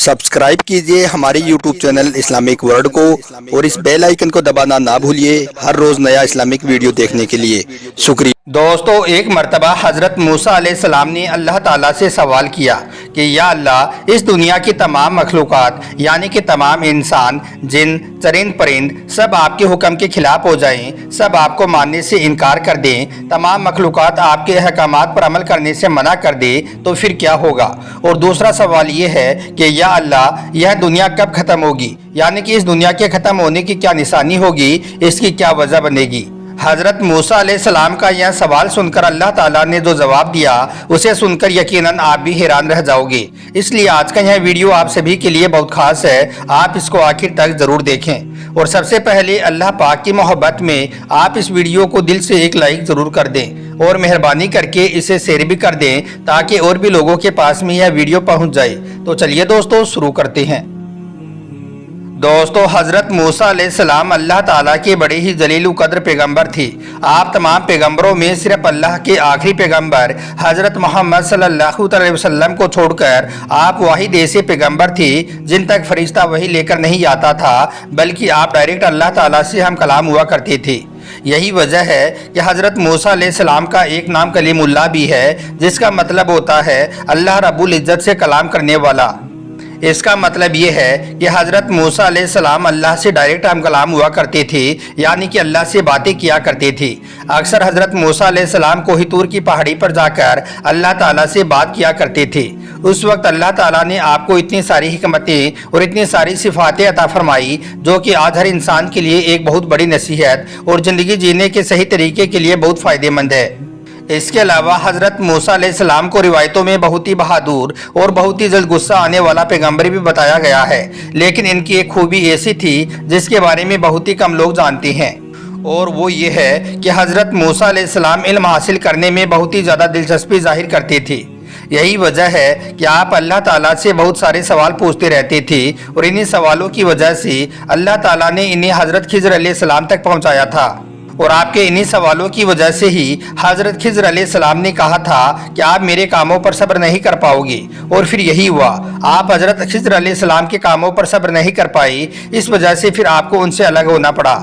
Subscribe कीजिए हमारे YouTube channel Islamic world को और इस बेल आइकन को दबाना ना भूलिए हर रोज नया इस्लामिक वीडियो देखने के लिए। शुक्रिया। दोस्तों, एक मरतबा हज़रत मूसा अलैहिस्सलाम ने अल्लाह ताला से सवाल किया कि या अल्लाह, इस दुनिया की तमाम मखलूक़ात यानी कि तमाम इंसान, जिन, चरिंद परिंद सब आपके हुक्म के खिलाफ हो जाएं, सब आपको मानने से इनकार कर दें, तमाम मखलूक़ात आपके अहकामात पर अमल करने से मना कर दे तो फिर क्या होगा। और दूसरा सवाल ये है कि या अल्लाह, यह दुनिया कब ख़त्म होगी, यानी कि इस दुनिया के ख़त्म होने की क्या निशानी होगी, इसकी क्या वजह बनेगी। हज़रत मूसा अलैहिस्सलाम का यह सवाल सुनकर अल्लाह ताला ने जो जवाब दिया उसे सुनकर यकीनन आप भी हैरान रह जाओगे। इसलिए आज का यह वीडियो आप सभी के लिए बहुत खास है, आप इसको आखिर तक ज़रूर देखें। और सबसे पहले अल्लाह पाक की मोहब्बत में आप इस वीडियो को दिल से एक लाइक ज़रूर कर दें और मेहरबानी करके इसे शेयर भी कर दें ताकि और भी लोगों के पास में यह वीडियो पहुँच जाए। तो चलिए दोस्तों, शुरू करते हैं। दोस्तों, हज़रत मूसा अलैहिस्सलाम अल्लाह ताला के बड़े ही जलील कद्र पैगंबर थे। आप तमाम पैगंबरों में सिर्फ अल्लाह के आखिरी पैगंबर हज़रत मोहम्मद सल्लल्लाहु अलैहि वसल्लम को छोड़कर आप वाहिद ऐसे पैगंबर थे जिन तक फरिश्ता वही लेकर नहीं आता था, बल्कि आप डायरेक्ट अल्लाह ताला से हम कलाम हुआ करते थे। यही वजह है कि हज़रत मूसा अलैहिस्सलाम का एक नाम कलीमुल्लाह भी है, जिसका मतलब होता है अल्लाह रब्बुल इज़्ज़त से कलाम करने वाला। इसका मतलब ये है कि हज़रत मूसा अलैहिस्सलाम अल्लाह से डायरेक्ट हम कलाम हुआ करते थे, यानी कि अल्लाह से बातें किया करते थे। अक्सर हज़रत मूसा अलैहिस्सलाम कोही तूर की पहाड़ी पर जाकर अल्लाह ताला से बात किया करते थे। उस वक्त अल्लाह ताला ने आपको इतनी सारी हिकमतें और इतनी सारी सिफातें अता फरमाई जो कि आज हर इंसान के लिए एक बहुत बड़ी नसीहत और ज़िंदगी जीने के सही तरीके के लिए बहुत फ़ायदेमंद है। इसके अलावा हज़रत मूसा अलैहिस्सलाम को रिवायतों में बहुत ही बहादुर और बहुत ही जल्द गुस्सा आने वाला पैगंबर भी बताया गया है, लेकिन इनकी एक खूबी ऐसी थी जिसके बारे में बहुत ही कम लोग जानते हैं, और वो ये है कि हज़रत मूसा अलैहिस्सलाम इल्म हासिल करने में बहुत ही ज़्यादा दिलचस्पी जाहिर करते थे। यही वजह है कि आप अल्लाह ताला से बहुत सारे सवाल पूछते रहते थे और इन्हीं सवालों की वजह से अल्लाह ताला ने इन्हें हज़रत खिज़र अलैहिस्सलाम तक पहुँचाया था। और आपके इन्हीं सवालों की वजह से ही हज़रत खिज़र अलैहिस्सलाम ने कहा था कि आप मेरे कामों पर सब्र नहीं कर पाओगे, और फिर यही हुआ। आप हज़रत खिज़र अलैहिस्सलाम के कामों पर सब्र नहीं कर पाए, इस वजह से फिर आपको उनसे अलग होना पड़ा।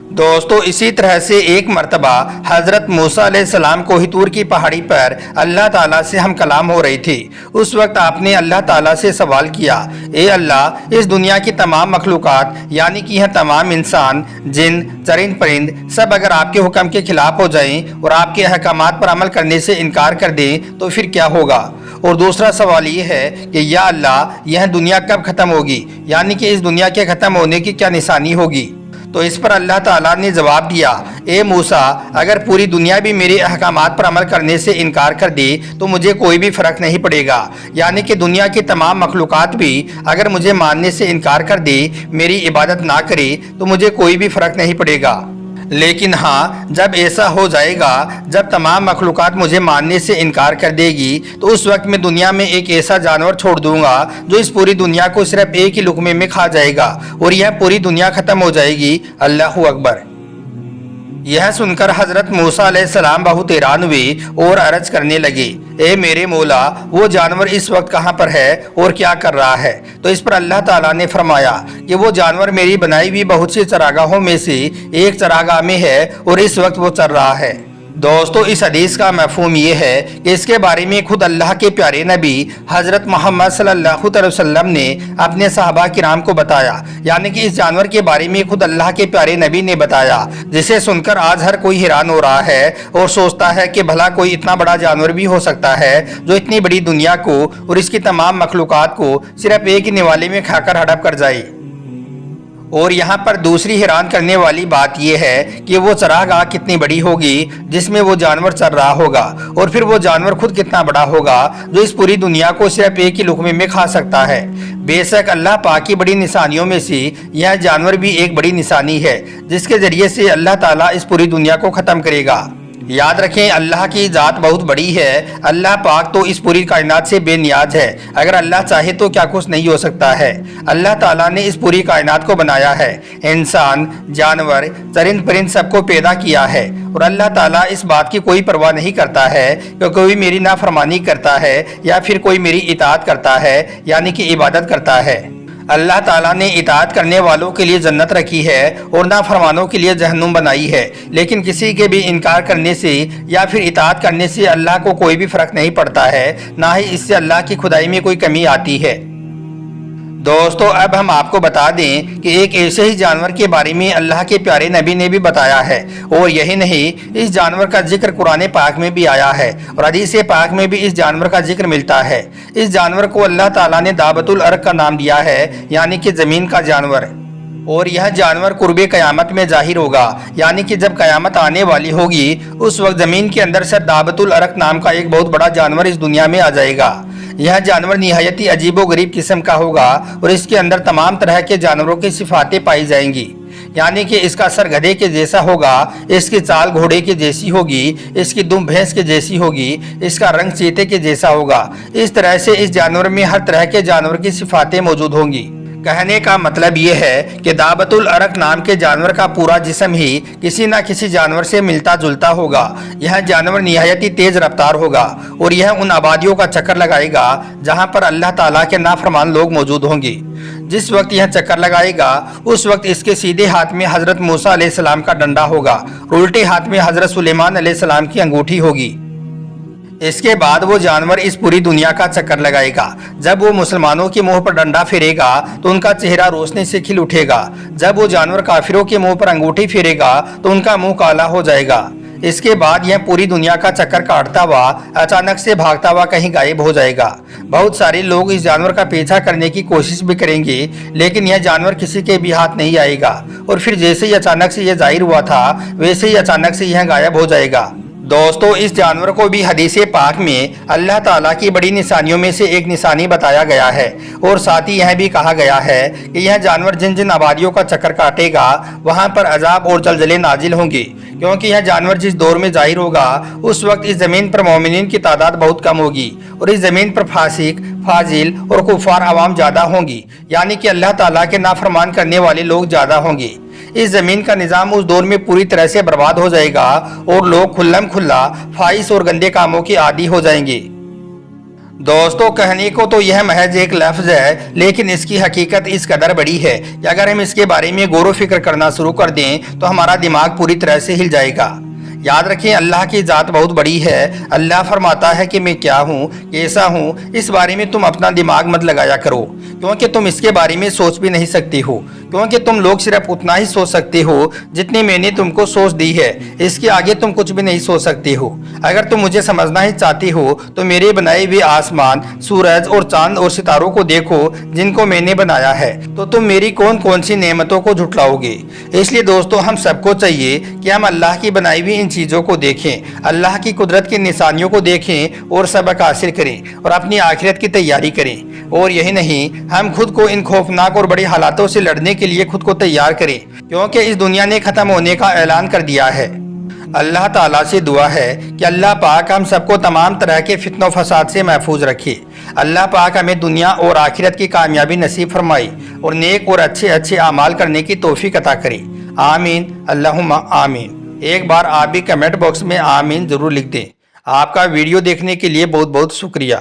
दोस्तों, इसी तरह से एक मरतबा हज़रत मूसा अलैहिस्सलाम कोही तूर की पहाड़ी पर अल्लाह ताला से हम कलाम हो रहे थे। उस वक्त आपने अल्लाह ताला से सवाल किया, ए अल्लाह, इस दुनिया की तमाम मखलूक़ात यानी कि यह तमाम इंसान, जिन, चरिंद परिंद सब अगर आपके हुक्म के खिलाफ हो जाएं और आपके अहकामात पर अमल करने से इनकार कर दें तो फिर क्या होगा। और दूसरा सवाल ये है कि या अल्लाह, यह दुनिया कब ख़त्म होगी, यानी कि इस दुनिया के ख़त्म होने की क्या निशानी होगी। तो इस पर अल्लाह ताला ने जवाब दिया, ए मूसा, अगर पूरी दुनिया भी मेरे अहकामात पर अमल करने से इनकार कर दे तो मुझे कोई भी फ़र्क नहीं पड़ेगा, यानी कि दुनिया की तमाम मखलूक़ात भी अगर मुझे मानने से इनकार कर दे, मेरी इबादत ना करे तो मुझे कोई भी फ़र्क नहीं पड़ेगा। लेकिन हाँ, जब ऐसा हो जाएगा, जब तमाम मखलूक़ात मुझे मानने से इनकार कर देगी, तो उस वक्त मैं दुनिया में एक ऐसा जानवर छोड़ दूंगा जो इस पूरी दुनिया को सिर्फ एक ही लुक़मे में खा जाएगा और यह पूरी दुनिया ख़त्म हो जाएगी। अल्लाहु अकबर। यह सुनकर हज़रत मूसा अलैहिस्सलाम बहुत हैरान हुए और अर्ज करने लगे, ए मेरे मौला, वो जानवर इस वक्त कहाँ पर है और क्या कर रहा है। तो इस पर अल्लाह ताला ने फरमाया कि वो जानवर मेरी बनाई हुई बहुत सी चरागाहों में से एक चरागाह में है और इस वक्त वो चर रहा है। दोस्तों, इस हदीस का मफ़हूम ये है कि इसके बारे में खुद अल्लाह के प्यारे नबी हज़रत मोहम्मद सल्लल्लाहु अलैहि वसल्लम ने अपने सहाबा किराम को बताया, यानी कि इस जानवर के बारे में खुद अल्लाह के प्यारे नबी ने बताया, जिसे सुनकर आज हर कोई हैरान हो रहा है और सोचता है कि भला कोई इतना बड़ा जानवर भी हो सकता है जो इतनी बड़ी दुनिया को और इसकी तमाम मखलूक़ात को सिर्फ एक ही निवाले में खाकर हड़प कर जाए। और यहाँ पर दूसरी हैरान करने वाली बात यह है कि वो चरागाह कितनी बड़ी होगी जिसमें वो जानवर चर रहा होगा, और फिर वो जानवर खुद कितना बड़ा होगा जो इस पूरी दुनिया को सिर्फ एक ही लुक़मे में खा सकता है। बेशक अल्लाह पाक की बड़ी निशानियों में से यह जानवर भी एक बड़ी निशानी है जिसके ज़रिए से अल्लाह ताला इस पूरी दुनिया को ख़त्म करेगा। याद रखें, अल्लाह की ज़ात बहुत बड़ी है। अल्लाह पाक तो इस पूरी कायनात से बेनियाज है। अगर अल्लाह चाहे तो क्या कुछ नहीं हो सकता है। अल्लाह ताला ने इस पूरी कायनात को बनाया है, इंसान, जानवर, चरिंद परिंद सबको पैदा किया है اور اللہ تعالیٰ اس بات کی کوئی پرواہ نہیں کرتا ہے کہ کوئی میری نافرمانی کرتا ہے یا پھر کوئی میری اطاعت کرتا ہے یعنی کہ عبادت کرتا ہے۔ اللہ تعالیٰ نے اطاعت کرنے والوں کے لیے جنت رکھی ہے اور نافرمانوں کے لیے جہنم بنائی ہے، لیکن کسی کے بھی انکار کرنے سے یا پھر اطاعت کرنے سے اللہ کو کوئی بھی فرق نہیں پڑتا ہے، نہ ہی اس سے اللہ کی خدائی میں کوئی کمی آتی ہے۔ دوستو اب ہم آپ کو بتا دیں کہ ایک ایسے ہی جانور کے بارے میں اللہ کے پیارے نبی نے بھی بتایا ہے، اور یہی نہیں، اس جانور کا ذکر قرآن پاک میں بھی آیا ہے اور حدیث پاک میں بھی اس جانور کا ذکر ملتا ہے۔ اس جانور کو اللہ تعالیٰ نے دابۃ الارض کا نام دیا ہے، یعنی کہ زمین کا جانور، اور یہ جانور قرب قیامت میں ظاہر ہوگا، یعنی کہ جب قیامت آنے والی ہوگی اس وقت زمین کے اندر سے دابۃ الارض نام کا ایک بہت بڑا جانور اس دنیا میں آ جائے گا۔ یہ جانور نہایت ہی عجیب و غریب قسم کا ہوگا اور اس کے اندر تمام طرح کے جانوروں کی صفاتیں پائی جائیں گی، یعنی کہ اس کا سر گدھے کے جیسا ہوگا، اس کی چال گھوڑے کے جیسی ہوگی، اس کی دم بھینس کے جیسی ہوگی، اس کا رنگ چیتے کے جیسا ہوگا۔ اس طرح سے اس جانور میں ہر طرح کے جانور کی صفاتیں موجود ہوں گی۔ کہنے کا مطلب یہ ہے کہ دابۃ الارض نام کے جانور کا پورا جسم ہی کسی نہ کسی جانور سے ملتا جلتا ہوگا۔ یہ جانور نہایت ہی تیز رفتار ہوگا اور یہ ان آبادیوں کا چکر لگائے گا جہاں پر اللہ تعالیٰ کے نافرمان لوگ موجود ہوں گے۔ جس وقت یہ چکر لگائے گا اس وقت اس کے سیدھے ہاتھ میں حضرت موسیٰ علیہ السلام کا ڈنڈا ہوگا، الٹے ہاتھ میں حضرت سلیمان علیہ السلام کی انگوٹھی ہوگی۔ اس کے بعد وہ جانور اس پوری دنیا کا چکر لگائے گا۔ جب وہ مسلمانوں کے منہ پر ڈنڈا پھیرے گا تو ان کا چہرہ روشنی سے کھل اٹھے گا۔ جب وہ جانور کافروں کے منہ پر انگوٹھی پھیرے گا تو ان کا منہ کالا ہو جائے گا۔ اس کے بعد یہ پوری دنیا کا چکر کاٹتا ہوا اچانک سے بھاگتا ہوا کہیں غائب ہو جائے گا۔ بہت سارے لوگ اس جانور کا پیچھا کرنے کی کوشش بھی کریں گے، لیکن یہ جانور کسی کے بھی ہاتھ نہیں آئے گا، اور پھر جیسے ہی اچانک سے یہ ظاہر ہوا تھا ویسے ہی اچانک سے یہ غائب ہو جائے گا۔ دوستو اس جانور کو بھی حدیث پاک میں اللہ تعالیٰ کی بڑی نشانیوں میں سے ایک نشانی بتایا گیا ہے، اور ساتھ ہی یہ بھی کہا گیا ہے کہ یہ جانور جن جن آبادیوں کا چکر کاٹے گا وہاں پر عذاب اور زلزلے نازل ہوں گے، کیونکہ یہ جانور جس دور میں ظاہر ہوگا اس وقت اس زمین پر مومنین کی تعداد بہت کم ہوگی اور اس زمین پر فاسق، فاضل اور کفار عوام زیادہ ہوں گی، یعنی کہ اللہ تعالیٰ کے نافرمان کرنے والے لوگ زیادہ ہوں گے۔ اس زمین کا نظام اس دور میں پوری طرح سے برباد ہو جائے گا اور لوگ کھلم کھلا فاحش اور گندے کاموں کے عادی ہو جائیں گے۔ دوستو کہنے کو تو یہ محض ایک لفظ ہے، لیکن اس کی حقیقت اس قدر بڑی ہے کہ اگر ہم اس کے بارے میں غور و فکر کرنا شروع کر دیں تو ہمارا دماغ پوری طرح سے ہل جائے گا۔ یاد رکھیں اللہ کی ذات بہت بڑی ہے۔ اللہ فرماتا ہے کہ میں کیا ہوں، کیسا ہوں، اس بارے میں تم اپنا دماغ مت لگایا کرو، کیونکہ تم اس کے بارے میں سوچ بھی نہیں سکتے ہو، کیونکہ تم لوگ صرف اتنا ہی سوچ سکتے ہو جتنی میں نے تم کو سوچ دی ہے، اس کے آگے تم کچھ بھی نہیں سوچ سکتے ہو۔ اگر تم مجھے سمجھنا ہی چاہتے ہو تو میرے بنائے ہوئے آسمان، سورج اور چاند اور ستاروں کو دیکھو جن کو میں نے بنایا ہے، تو تم میری کون کون سی نعمتوں کو جھٹلاؤ گے۔ اس لیے دوستو ہم سب کو چاہیے کہ ہم اللہ کی بنائی ہوئی ان چیزوں کو دیکھیں، اللہ کی قدرت کی نشانیوں کو دیکھیں اور سبق حاصل کریں اور اپنی آخرت کی تیاری کریں۔ اور یہی نہیں، ہم خود کو ان خوفناک اور بڑے حالاتوں سے لڑنے کے لیے خود کو تیار کریں، کیونکہ اس دنیا نے ختم ہونے کا اعلان کر دیا ہے۔ اللہ تعالیٰ سے دعا ہے کہ اللہ پاک ہم سب کو تمام طرح کے فتن و فساد سے محفوظ رکھے۔ اللہ پاک ہمیں دنیا اور آخرت کی کامیابی نصیب فرمائے اور نیک اور اچھے اعمال کرنے کی توفیق عطا کرے۔ آمین اللہم آمین۔ ایک بار آپ بھی کمنٹ باکس میں آمین ضرور لکھ دیں۔ آپ کا ویڈیو دیکھنے کے لیے بہت بہت شکریہ۔